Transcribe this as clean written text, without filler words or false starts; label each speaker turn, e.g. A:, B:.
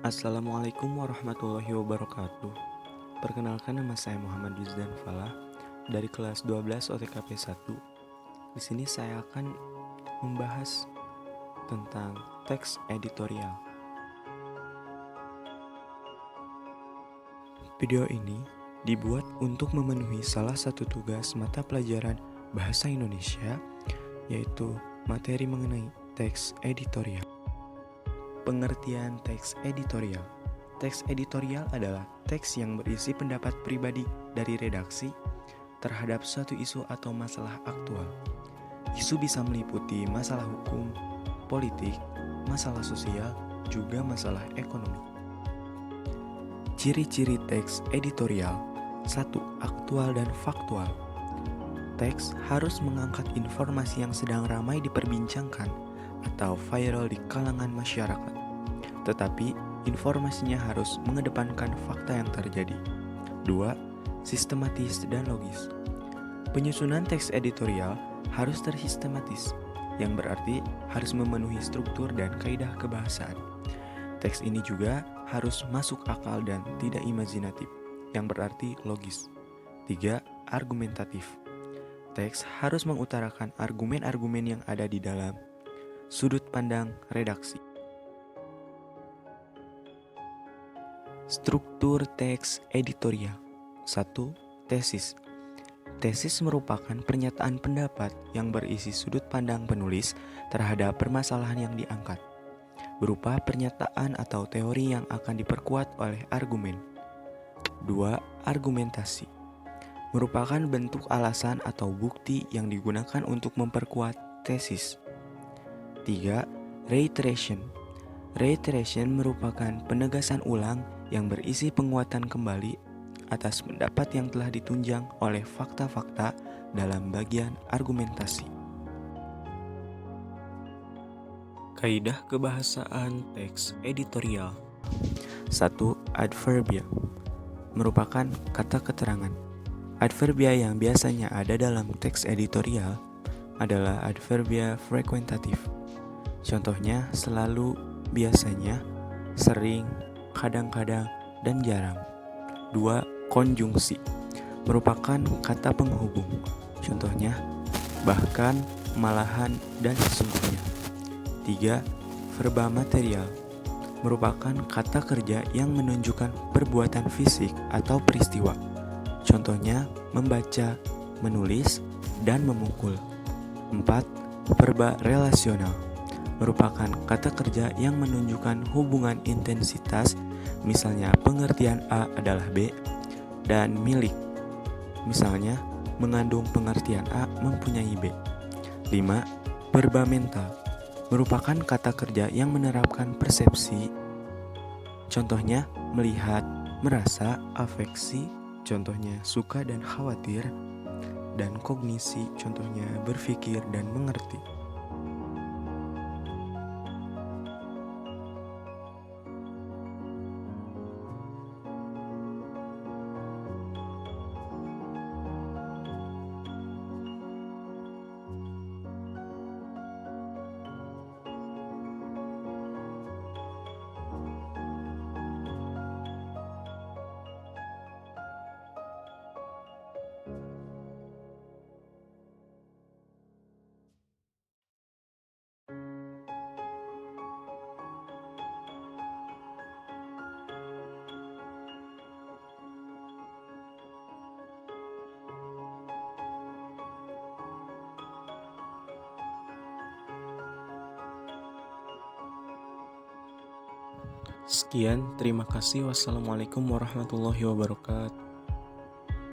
A: Assalamualaikum warahmatullahi wabarakatuh. Perkenalkan, nama saya Muhammad Yuzdan Falah dari kelas 12 OTKP 1. Di sini saya akan membahas tentang teks editorial. Video ini dibuat untuk memenuhi salah satu tugas mata pelajaran Bahasa Indonesia, yaitu materi mengenai teks editorial. Pengertian teks editorial. Teks editorial adalah teks yang berisi pendapat pribadi dari redaksi terhadap suatu isu atau masalah aktual. Isu bisa meliputi masalah hukum, politik, masalah sosial, juga masalah ekonomi. Ciri-ciri teks editorial. 1. Aktual dan faktual. Teks harus mengangkat informasi yang sedang ramai diperbincangkan atau viral di kalangan masyarakat. Tetapi informasinya harus mengedepankan fakta yang terjadi. 2. Sistematis dan logis. Penyusunan teks editorial harus tersistematis, yang berarti harus memenuhi struktur dan kaidah kebahasaan. Teks ini juga harus masuk akal dan tidak imajinatif, yang berarti logis. 3. Argumentatif. Teks harus mengutarakan argumen-argumen yang ada di dalam sudut pandang redaksi. Struktur teks editorial. 1. Tesis. Tesis merupakan pernyataan pendapat yang berisi sudut pandang penulis terhadap permasalahan yang diangkat, berupa pernyataan atau teori yang akan diperkuat oleh argumen. 2. Argumentasi. Merupakan bentuk alasan atau bukti yang digunakan untuk memperkuat tesis. 3. Reiteration. Reiteration merupakan penegasan ulang yang berisi penguatan kembali atas pendapat yang telah ditunjang oleh fakta-fakta dalam bagian argumentasi. Kaidah kebahasaan teks editorial. 1. Adverbia. Merupakan kata keterangan. Adverbia yang biasanya ada dalam teks editorial adalah adverbia frekuentatif. Contohnya selalu, biasanya, sering, kadang-kadang, dan jarang. 2. Konjungsi. Merupakan kata penghubung. Contohnya bahkan, malahan, dan sesungguhnya. 3. Verba material. Merupakan kata kerja yang menunjukkan perbuatan fisik atau peristiwa. Contohnya membaca, menulis, dan memukul. 4. Verba relasional. Merupakan kata kerja yang menunjukkan hubungan intensitas, misalnya pengertian A adalah B, dan milik, misalnya mengandung pengertian A mempunyai B. 5. Verba mental. Merupakan kata kerja yang menerapkan persepsi, contohnya melihat, merasa, afeksi, contohnya suka dan khawatir, dan kognisi, contohnya berpikir dan mengerti. Sekian, terima kasih. Wassalamualaikum warahmatullahi wabarakatuh.